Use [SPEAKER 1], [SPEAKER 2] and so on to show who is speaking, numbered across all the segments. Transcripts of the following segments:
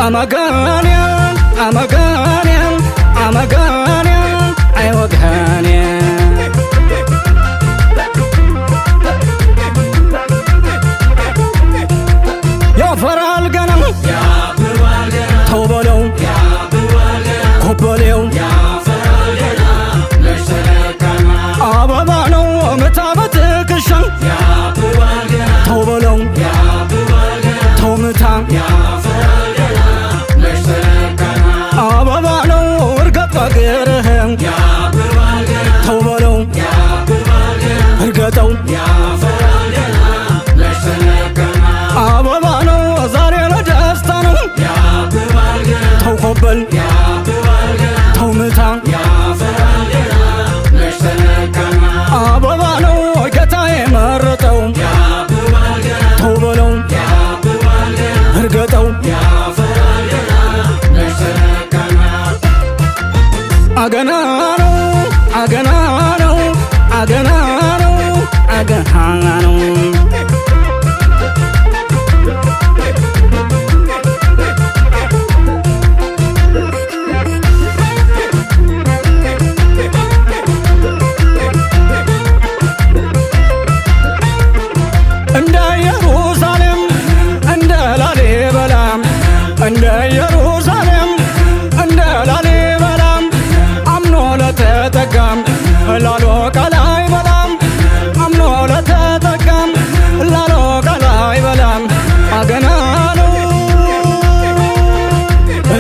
[SPEAKER 1] أمغانيا أمغانيا أمغانيا أيوغانيا يا فرال غنم يا فرال غنم توبلو يا فرال غنم كوبلو يا فرال غنم لشركنا أبابانو متابتك الشن يا فرال غنم توبلو يا فرال غنم تومتا يا فرال غنم لشركنا أبابانو ورقب غيرهم يا فرال غنم توبلو يا فرال غنم ورقتو يا فرال غنم لشركنا أبابانو زاري لدستانو يا فرال غنم توقبل يا فرال غنم تومتا يا فرال غنم لشركنا أبابانو كتاي مرتو يا فرال غنم توبلو يا فرال غنم ورقتو يا فرال غنم لشركنا أغنانو أغنانو أغنانو أغنانو እንደ ኢየሩሳሌም እንደ ላሊበላም እንደ ኢየሩሳሌም እንደ ላሊበላም አምኖ ለተጠጋም ላሎ ቃላይ በላም አምኖ ለተጠጋም ላሎ ቃላይ በላም አገና ነው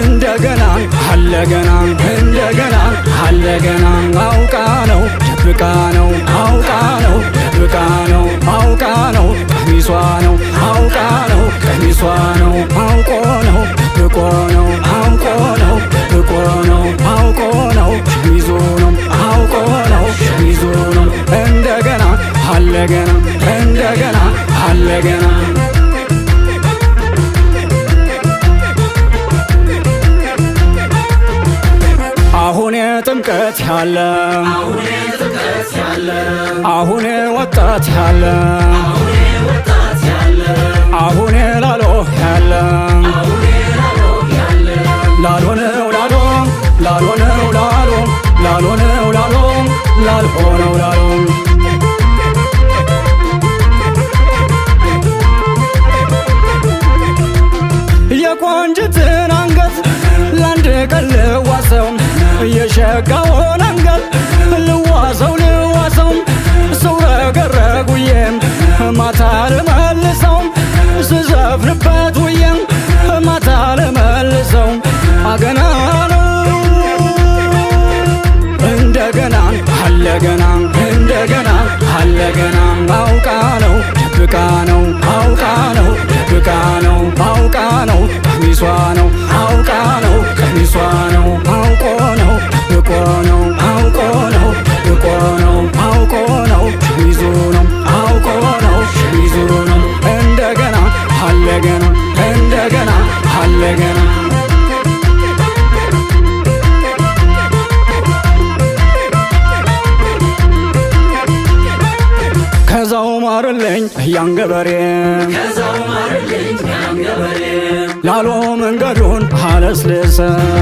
[SPEAKER 1] እንደገና አለገና እንደገና አለገና አውቃ ነው ደብቃ ነው አውቃ ነው ደብቃ ነው አውቃ ነው ቀሚሷ ነው አውቃ ነው ቀሚሷ ነው አውቆ ነው ደብቆ ነው አውቆ ነው ደብቆ ነው አውቆ ነው ሸሚዙ ነው አውቆ ነው ሸሚዙ ነው እንደገና አለገና እንደገና አለገና አሁን ጥምቀት ያለ አሁን ወጣት ያለ አሁን ላሎ ያለ ላሎ ነው ላሎ ላሎ ነው ላሎ ላሎ ነው ላሎ ላሎ ነው ላሎ የቆንጅትን አንገት ላንድ ቀን ልዋሰው የሸጋውን አንገት ልዋሰው ልዋሰው ሰው ረገረጉዬም ማታ ልመልሰው ስዘፍንበት ውዬም ማታ ልመልሰው አገና ነው እንደገና አለገና እንደገና አለገና አውቃ ነው ደብቃ ነው አውቃ ነው ደብቃ ነው አውቃ ነው ቀሚሷ ነው አውቃ ነው ቀሚሷ ነው አውቆ ነው ደብቆ ነው አውቆ ነው ደብቆ ነው አውቆ ነው ሸሚዙ ነው አውቆ ነው ሸሚዙ ነው እንደገና አለገና እንደገና አለገና ከዛው ማርልኝ ያንገበሬ ከዛው ማርልኝ ያንገበሬ ላሎ መንገዱን አለስልሰ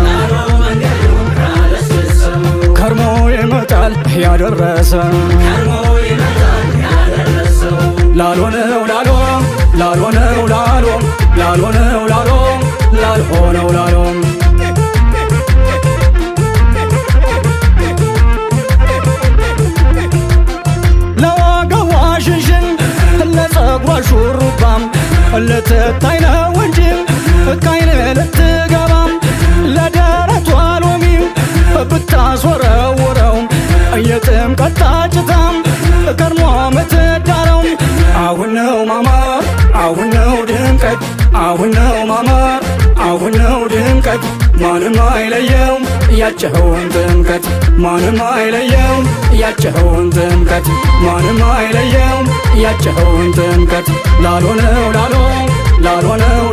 [SPEAKER 1] ላሎ መንገዱን አለስልሰ ከርሞ ይመጣል ያደረሰ ከርሞ ይመጣል ያደረሰ ላሎ ነው ላሎ ላሎ ነው ላሎ ላሎ ነው ላሎ ላሎ ነው ላሎ ለጸጉሯ ሹሩባም ልትታይ ነው እንጂ ካይን ልትገባም ለደረቷ ሎሚ ብታስወረውረው የጥምቀት ጭታም ከርሞ ምትዳረው አሁን ነው ማማር አሁን ነው ድምቀት አሁን ነው ማማር አሁን ነው ድምቀት ማንም አይለየው ያጨኸውን ጥምቀት ማንም አይለየው ያጨኸውን ጥምቀት ማንም አይለየው ያጨኸውን ጥምቀት ላሎ ነው ላሎ ላሎ ነው